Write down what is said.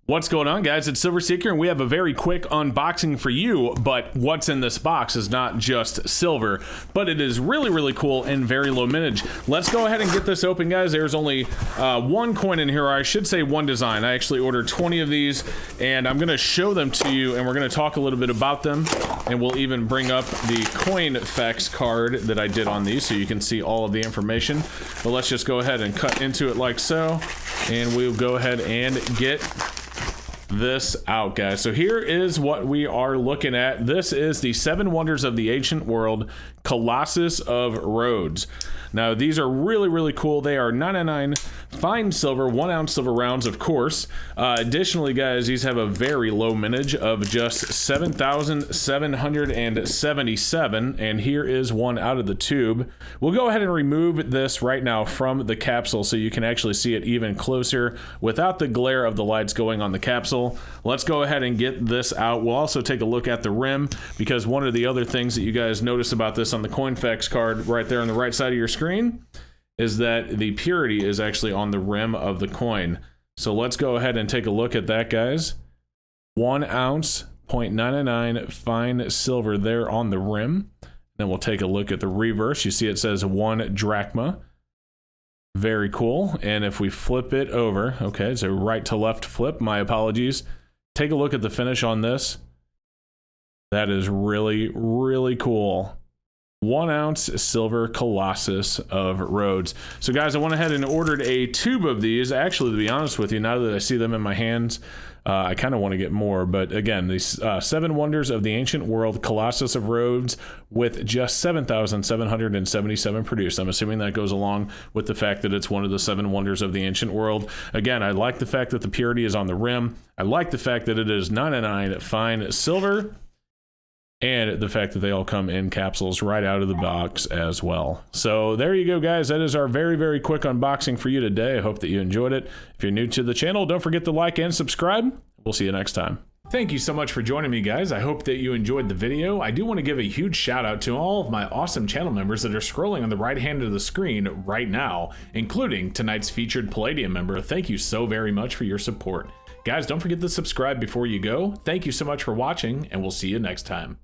What's going on, guys? It's Silver Seeker, and we have a very quick unboxing for you. But what's in this box is not just silver, but it is really, really cool and very low mintage. Let's go ahead and get this open, guys. There's only one coin in here, or I should say one design. I actually ordered 20 of these, and I'm going to show them to you, and we're going to talk a little bit about them, and we'll even bring up the coin effects card that I did on these so you can see all of the information. But let's just go ahead and cut into it like so, and we'll go ahead and get this out, guys. So here is what we are looking at. This is the 7 Wonders of the Ancient World, Colossus of Rhodes. Now, these are really, really cool. They are 999 fine silver, 1 ounce silver rounds, of course. Additionally, guys, these have a very low mintage of just 7,777. And here is one out of the tube. We'll go ahead and remove this right now from the capsule so you can actually see it even closer without the glare of the lights going on the capsule. Let's go ahead and get this out. We'll also take a look at the rim, because one of the other things that you guys notice about this on the coin facts card right there on the right side of your screen is that the purity is actually on the rim of the coin. So let's go ahead and take a look at that, guys. 1 ounce, 0.99 fine silver there on the rim. Then we'll take a look at the reverse. You see it says 1 drachma. Very cool. And if we flip it over, okay, it's a right to left flip. My apologies. Take a look at the finish on this. That is really, really cool. 1 ounce silver Colossus of Rhodes. So guys, I went ahead and ordered a tube of these. Actually, to be honest with you, now that I see them in my hands, I kind of want to get more. But again, these 7 Wonders of the Ancient World, Colossus of Rhodes, with just 7,777 produced. I'm assuming that goes along with the fact that it's one of the 7 Wonders of the Ancient World. Again, I like the fact that the purity is on the rim. I like the fact that it is 999 fine silver, and the fact that they all come in capsules right out of the box as well. So there you go, guys. That is our very, very quick unboxing for you today. I hope that you enjoyed it. If you're new to the channel, don't forget to like and subscribe. We'll see you next time. Thank you so much for joining me, guys. I hope that you enjoyed the video. I do want to give a huge shout out to all of my awesome channel members that are scrolling on the right hand of the screen right now, including tonight's featured Palladium member. Thank you so very much for your support. Guys, don't forget to subscribe before you go. Thank you so much for watching, and we'll see you next time.